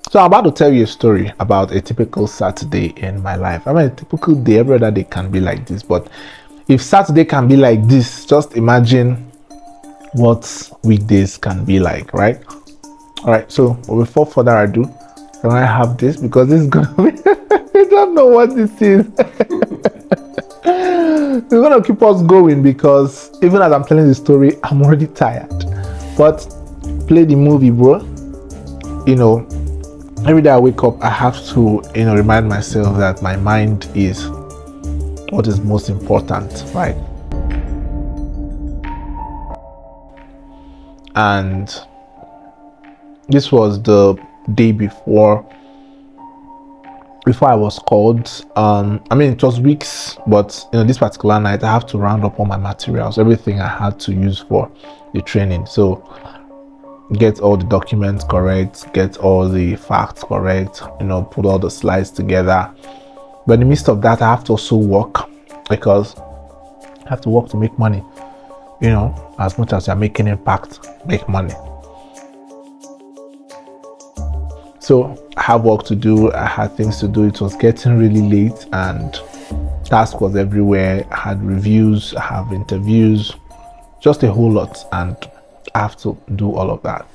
So I'm about to tell you a story about a typical Saturday in my life. I mean, a typical day, every other day can be like this, but if Saturday can be like this, just imagine what weekdays can be like, right? All right, so before further ado, can I have this? Because this is gonna be, I don't know what this is. It's gonna keep us going because even as I'm telling the story, I'm already tired. But play the movie, bro. You know, every day I wake up, I have to, remind myself that my mind is what is most important, right? And this was the day before I was called. I mean, it was weeks, but this particular night I have to round up all my materials, everything I had to use for the training. So get all the documents correct, get all the facts correct, put all the slides together. But in the midst of that, I have to also work, because I have to work to make money. As much as you're making impact, make money. So I have work to do, I had things to do. It was getting really late and task was everywhere. I had reviews, I have interviews, just a whole lot, and I have to do all of that.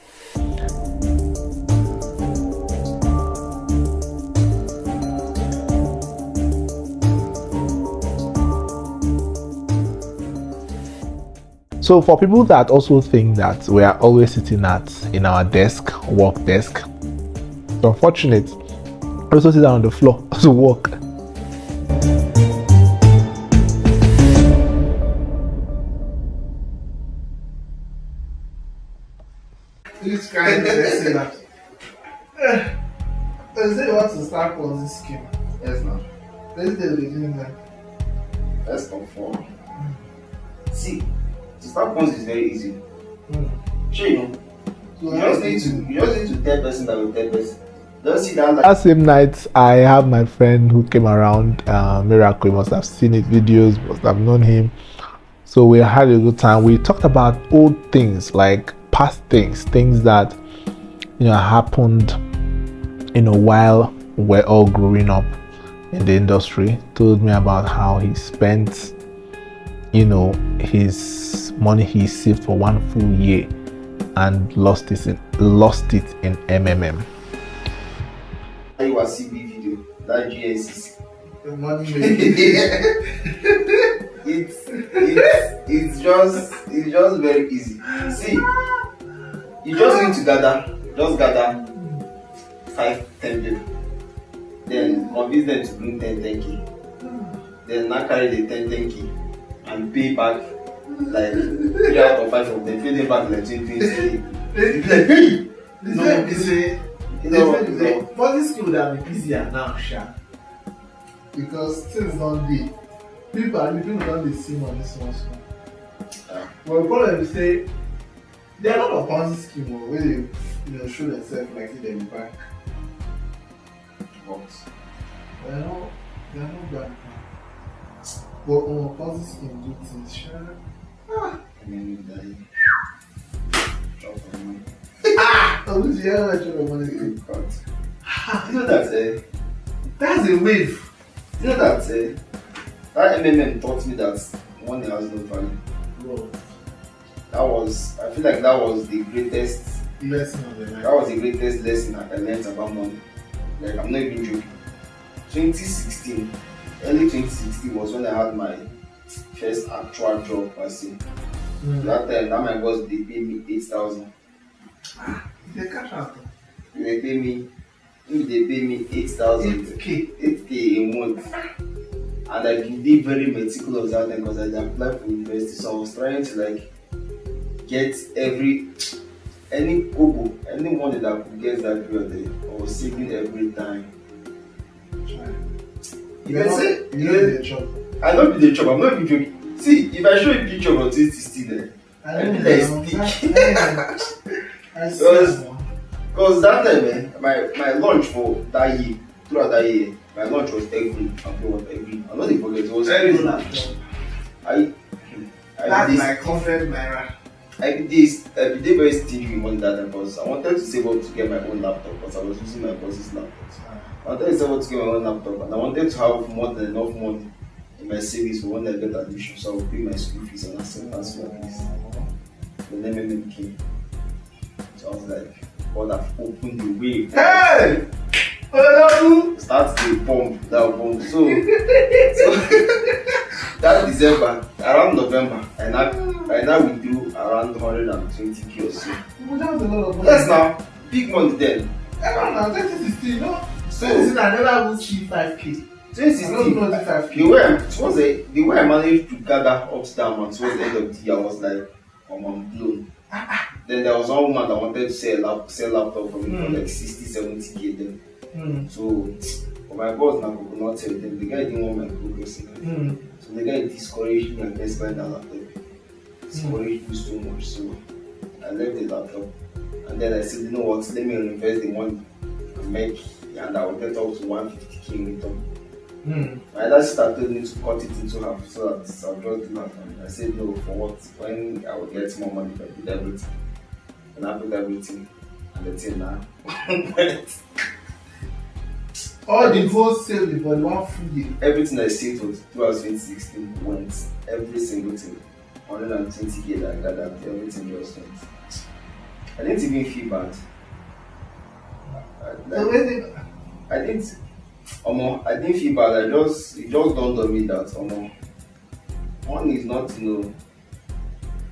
So for people that also think that we are always sitting in our work desk, it's unfortunate. I also sit down on the floor to work. This kind of person that they say want to start Ponzi scheme. Yes, now. Let's do the beginning then. Let's conform. See, to start Ponzi is very easy. Sure, you just need to tell person that will tell person. Don't see that like That same night, I have my friend who came around, Miracle. You must have seen his videos, must have known him. So we had a good time. We talked about old things, like past things that happened while we're all growing up in the industry. Told me about how he spent his money he saved for one full year and lost it in MMM. you was CB video, that GSC. The money making. it's just very easy. See, you just need to gather 5-10 people, then convince them to bring 10k, then now carry the 10k and pay back like 3 out of 5 of them, pay them back like 20k. It's like, hey, No, they say Ponzi scheme would have been easier now, sha. Because things don't be. People don't see money so much. But the problem is say there are a lot of Ponzi scheme where they show themselves like in the bank. but They are not bank. But on Ponzi scheme do things, sha. and then you die. Drop on money. I wish you ever show the money. You know that That's a wave. you know that that MMM taught me that money has no value. Bro, I feel like that was the greatest lesson of the life. That was the greatest lesson I learned about money. Like, I'm not even joking. 2016, early 2016 was when I had my first actual job per se. That time, that my boss, they paid me 8,000. They cash out. They pay me 8,000. 8K a month. And I did very meticulous that time because I applied for university. So I was trying to like get any kobo, any money that I could get that period, I was saving every time. You know the job. I don't be the job, I'm not even joking. See, if I show you a picture of 2016 there, I be like stick. Because that time, my lunch for that year, throughout that year, my lunch was every. I'm not even forget, it was every. That's like 100 naira. I be dey very stingy with money that time because I wanted to save up to get my own laptop because I was using my boss's laptop. I wanted to save up to get my own laptop and I wanted to have more than enough money in my savings for when I get admission, so I would pay my school fees and as well as when MMM came. So I was like, God have opened the way. Hey! Start the bomb, that bomb. So that December, around November, I now withdrew around 120k or so. But that was a lot of money. Yes, now big money then. I don't know, 2016, no? So 2016, I never even see 5k. 2016, the way I managed to gather up to that amount towards the end of the year, I was like, I'm blown. Then there was one woman that wanted to sell laptop for me for like 60-70k then. So for my boss now could not tell them, the guy didn't want my progress. So the guy discouraged me against buying that laptop. Discouraged me so much, so I left the laptop. And then I said, you know what, let me invest the money and make, and I will get up to 150k in return. My dad started me to cut it into half so that I'll just do half. I said no, for what? When I will get more money, I did everything. And I put everything and the thing now. All the whole sale for the one full year. Everything I saved for 2016 went. Every single thing. 120k that I gathered, everything just went. I didn't even feel bad. I didn't feel bad. It just dawned on me that money is not,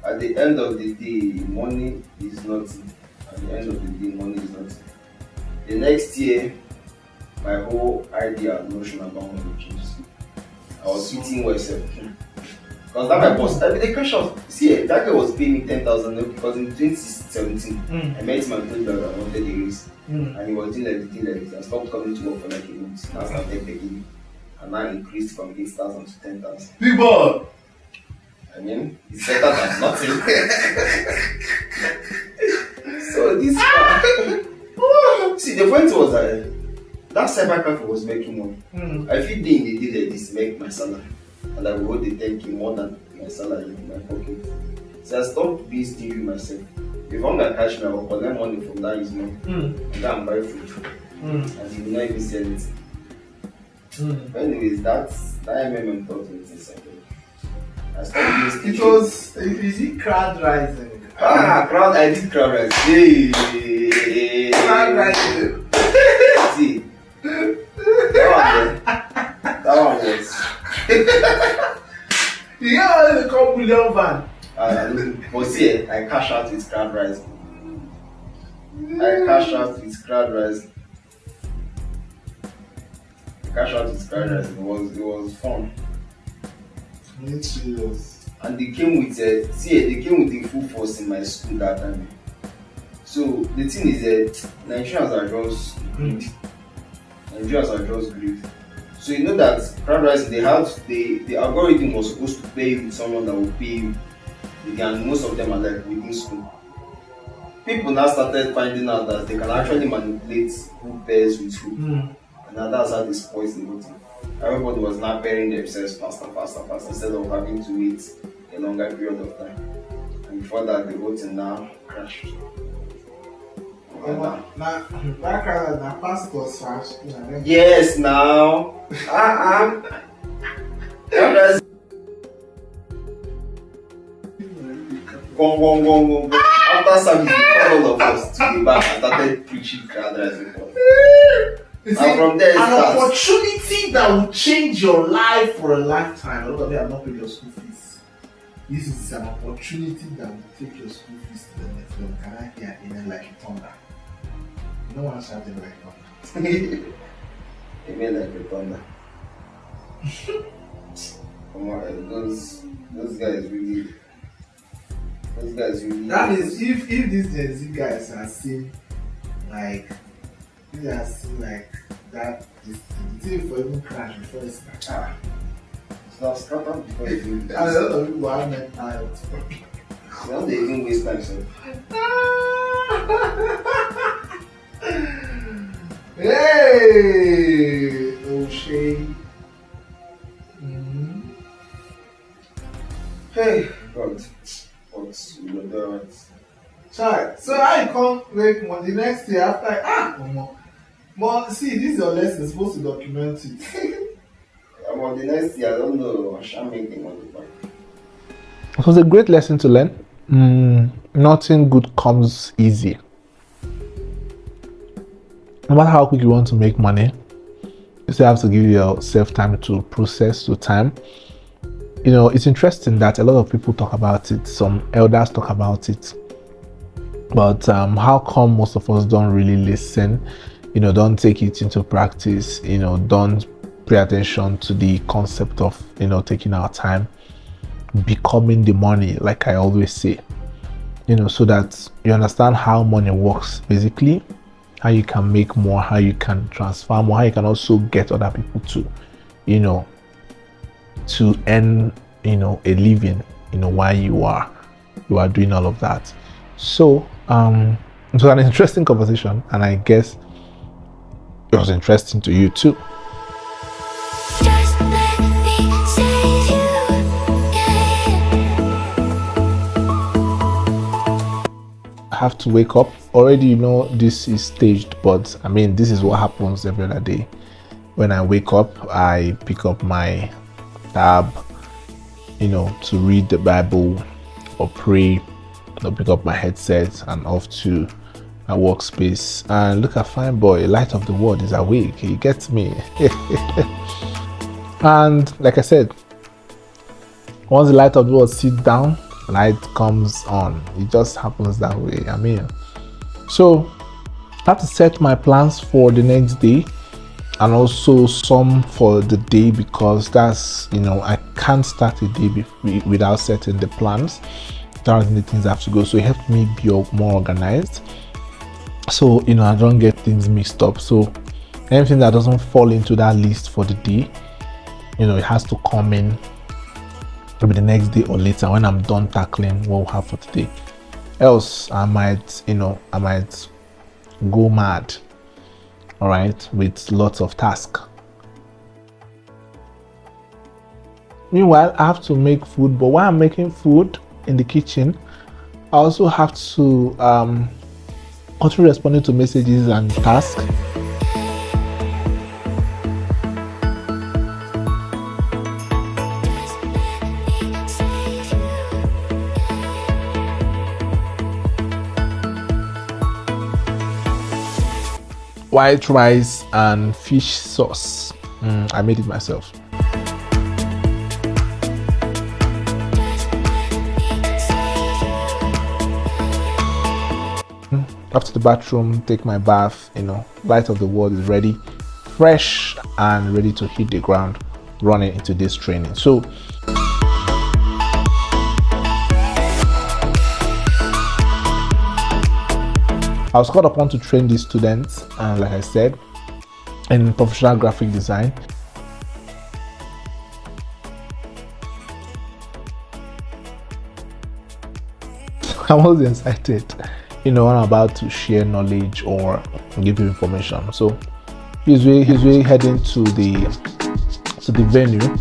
at the end of the day, money is nothing. At the end of the day, money is nothing. The next year, my whole idea and notion about money changed. I was eating myself. Because that my boss, the question, see, that guy was paying me 10,000 because in 2017, I met him and told him that I wanted a raise. And he was doing everything. I stopped coming to work for like a month. Now I started begging. And now increased from 8,000 to 10,000. People! I mean, it's better than nothing. So this one, see, the point was that cyber cafe was making money. I feel day in the day like this make my salary. And I will hold the 10k more than my salary in my pocket. So I stopped being stingy with myself. If I'm gonna catch me, I will collect money from that is money. And go and buy food. And you will not even sell it. Anyways, that MMM taught me this. I stopped being stingy. It was, is it crowd rising? I did crowd rising. Hey. Crowd rising. See, that one was. You get all the call million van. But see, I cash out with crowd rising. It was fun. It's serious. And they came with the full force in my school that time. So the thing is Nigerians are just great. So you know that crowd rising, the algorithm was supposed to pay you with someone that will pay you, and most of them are like within school. People now started finding out that they can actually manipulate who pairs with who, and now that's how they spoil the voting. Everybody was now pairing themselves faster instead of having to wait a longer period of time. And before that, the voting now crashed. That crowd na pastors fast. Yes, now. Go. After service, they called all of us to the back and started preaching crowd rising. And from there, an opportunity that will change your life for a lifetime. A lot of you have not paid your school fees. This is an opportunity that will take your school fees to the next level. Can I hear amen like thunder? No one shouting like thunder. Amen like a thunder. Come on, those guys really. That is, if these Gen Z guys are seeing like that, the thing for even crash before it starts. It's not started before it even. And a lot of people are mental health. They don't even waste time, so. Hey, O'Shea. Hey, God. but we go do it. Child, so I come make money the next day after omo. But see, this is your lesson, supposed to document it. About the next year, I don't know. I shall make the money back. It was a great lesson to learn. Nothing good comes easy. No matter how quick you want to make money, you still have to give yourself time to process, to time. You know, it's interesting that a lot of people talk about it. Some elders talk about it. But how come most of us don't really listen? You know, don't take it into practice. You know, don't pay attention to the concept of, you know, taking our time, becoming the money, like I always say. You know, so that you understand how money works, basically, how you can make more, how you can transfer more, how you can also get other people to, you know, to earn, you know, a living, you know, while you are doing all of that. So it was an interesting conversation, and I guess it was interesting to you too. Just let me save you, I have to wake up already. You know, this is staged, but I mean, this is what happens every other day. When I wake up, I pick up my tab, you know, to read the Bible or pray. I'll pick up my headset and off to my workspace, and look at fine boy, light of the world is awake. He gets me. And like I said, once the light of the world sits down, light comes on. It just happens that way. I mean, so I have to set my plans for the next day, and also some for the day, because that's, you know, I can't start a day without setting the plans. There the things I have to go, so it helps me be more organized, so, you know, I don't get things mixed up. So anything that doesn't fall into that list for the day, you know, it has to come in maybe the next day or later when I'm done tackling what we have for today. Else I might go mad, all right, with lots of tasks. Meanwhile, I have to make food, but while I'm making food in the kitchen, I also have to continue responding to messages and tasks. White rice and fish sauce. I made it myself. After the bathroom, take my bath, you know, light of the world is ready, fresh and ready to hit the ground running into this training. So I was called upon to train these students, and like I said, in professional graphic design. I'm always excited, you know, when I'm about to share knowledge or give you information. So he's really heading to the venue,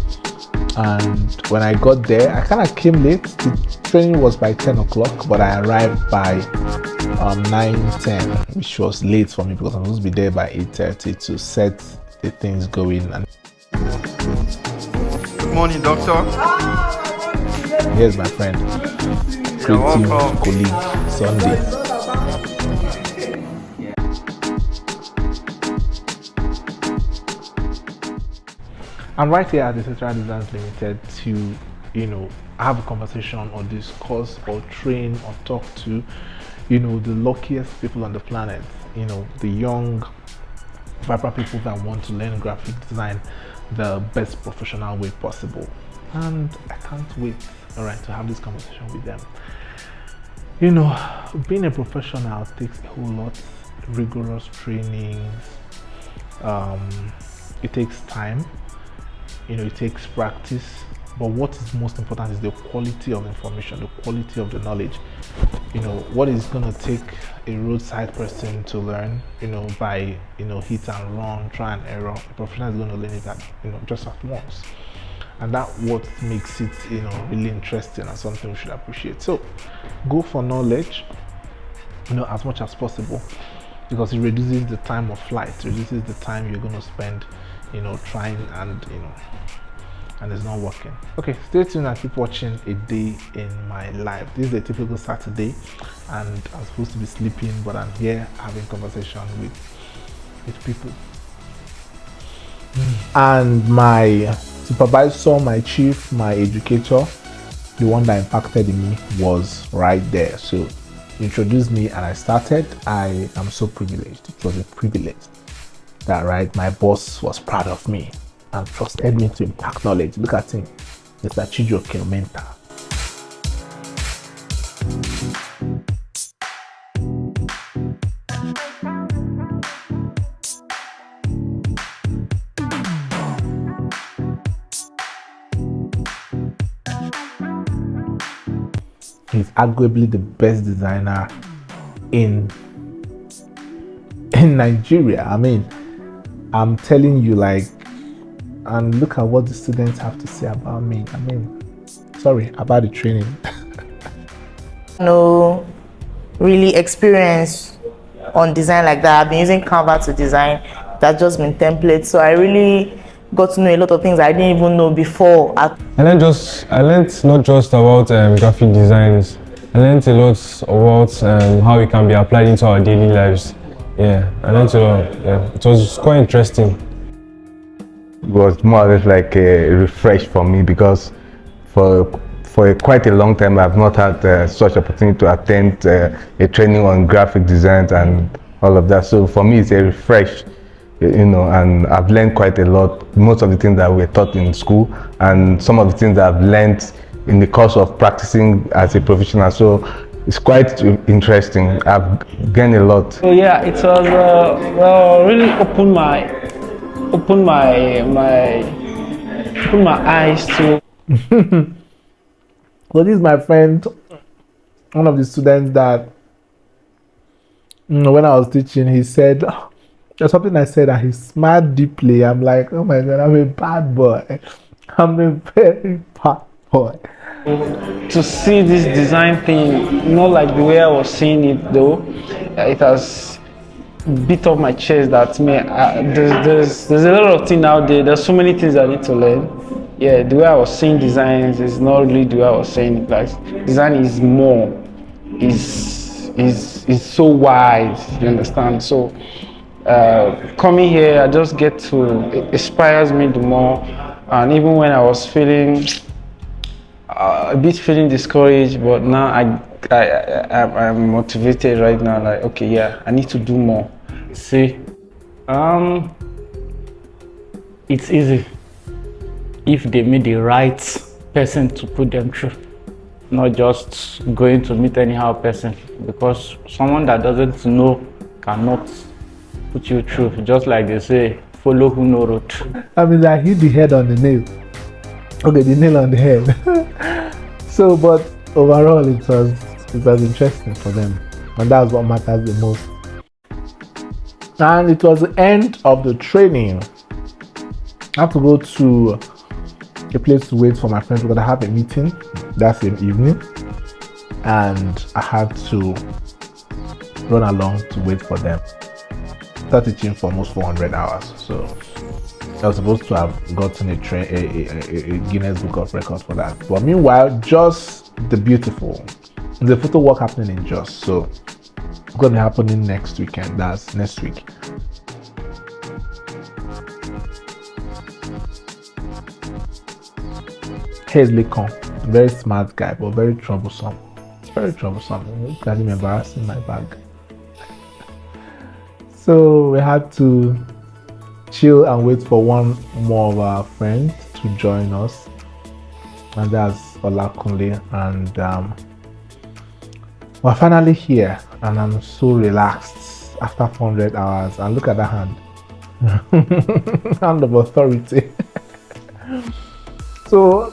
and when I got there, I kind of came late. The training was by 10 o'clock, but I arrived by 9:10, which was late for me because I'm supposed to be there by 8:30 to set the things going. And good morning, doctor. here's my friend, creative colleague, Sunday. I'm right here at the Central Designs Limited to, you know, have a conversation or discuss or train or talk to, you know, the luckiest people on the planet, you know, the young, vibrant people that want to learn graphic design the best professional way possible. And I can't wait, all right, to have this conversation with them. You know, being a professional takes a whole lot, rigorous trainings, it takes time, you know, it takes practice, but what is most important is the quality of information, the quality of the knowledge. You know, what is going to take a roadside person to learn, you know, by, you know, hit and run, try and error, a professional is going to learn it at, you know, just at once. and that what makes it, you know, really interesting and something we should appreciate. So go for knowledge, you know, as much as possible, because it reduces the time of flight, reduces the time you're going to spend, you know, trying and, you know, and it's not working. Okay, stay tuned and keep watching A Day in My Life. This is a typical Saturday and I'm supposed to be sleeping, but I'm here having conversation with people. And my supervisor, my chief, my educator, the one that impacted in me, was right there. So he introduced me and I started. I am so privileged. It was a privilege that, right, my boss was proud of me and trusted me to impact knowledge. Look at him, Mr. Chijoke Mentor. He's arguably the best designer in Nigeria. I mean, I'm telling you, like, and look at what the students have to say about me. I mean, sorry about the training. No really experience on design like that. I've been using Canva to design. That's just been templates. So I really got to know a lot of things I didn't even know before. I learned not just about graphic designs. I learned a lot about how it can be applied into our daily lives. Yeah, I learned a lot. Yeah, it was quite interesting. It was more or less like a refresh for me, because for quite a long time I've not had such opportunity to attend a training on graphic design and all of that. So for me it's a refresh, you know, and I've learned quite a lot. Most of the things that were taught in school and some of the things that I've learned in the course of practicing as a professional. So it's quite interesting. I've gained a lot. So yeah, it was really opened my eyes to. Well, this is my friend, one of the students that, you know, when I was teaching, he said, there's something I said that he smiled deeply. I'm like, oh my God, I'm a bad boy. I'm a very bad boy. To see this design thing, not like the way I was seeing it though, it has beat off my chest that there's a lot of things out there. There's so many things I need to learn. Yeah, the way I was seeing designs is not really the way I was saying it. Like, design is more, is so wide. You understand? So coming here, I just get to, it inspires me the more. And even when I was feeling a bit discouraged, but now I'm motivated right now. Like, okay, yeah, I need to do more. See, it's easy if they meet the right person to put them through, not just going to meet anyhow person, because someone that doesn't know cannot put you through. Just like they say, follow who know road. I mean, I hit the head on the nail. Okay, the nail on the head. So, but overall, it was interesting for them, and that's what matters the most. And it was the end of the training. I have to go to a place to wait for my friends because I have a meeting that same evening, and I had to run along to wait for them. I started teaching for almost 400 hours, so I was supposed to have gotten a Guinness Book of Records for that. But meanwhile, Just the Beautiful, the photo walk happening in Just, so it's going to be happening next weekend. That's next week. Here's Lekon, very smart guy, but very troublesome. Very troublesome. Look at him embarrassing my bag. So we had to chill and wait for one more of our friends to join us, and that's Olakunle. And we're finally here, and I'm so relaxed after 400 hours. And look at that hand. Hand of authority. So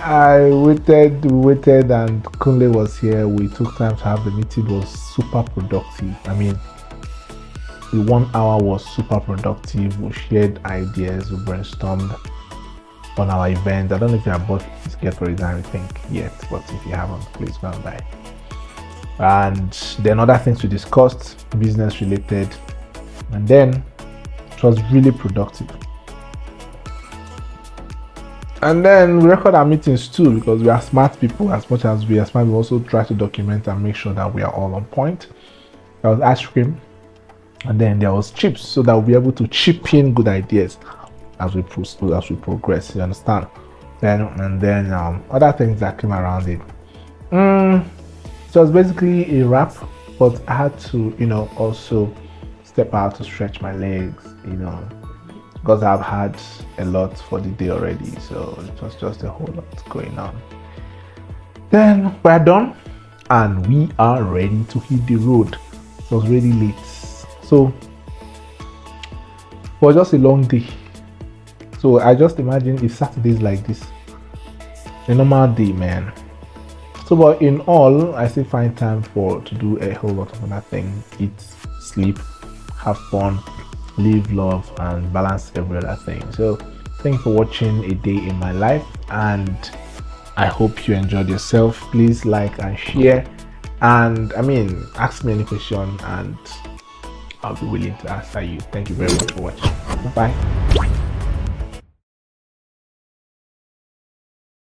I waited, and Kunle was here. We took time to have the meeting. It was super productive. I mean, the 1 hour was super productive. We shared ideas, we brainstormed, on our event. I don't know if you have bought ticket for Design Rethink yet, but if you haven't, please go and buy. And then other things we discussed, business related, and then it was really productive. And then we record our meetings too, because we are smart people. As much as we are smart, we also try to document and make sure that we are all on point. There was ice cream, and then there was chips, so that we'll be able to chip in good ideas as we progress. You understand? And then other things that came around it. So it was basically a wrap, but I had to, also step out to stretch my legs, because I've had a lot for the day already, so it was just a whole lot going on. Then we're done and we are ready to hit the road. It was really late, so it was just a long day. So I just imagine if Saturdays like this, a normal day, man. So, but in all, I still find time to do a whole lot of other things: eat, sleep, have fun, live, love, and balance every other thing. So thank you for watching a day in my life, and I hope you enjoyed yourself. Please like and share, and ask me any question and I'll be willing to answer you. Thank you very much for watching. Bye.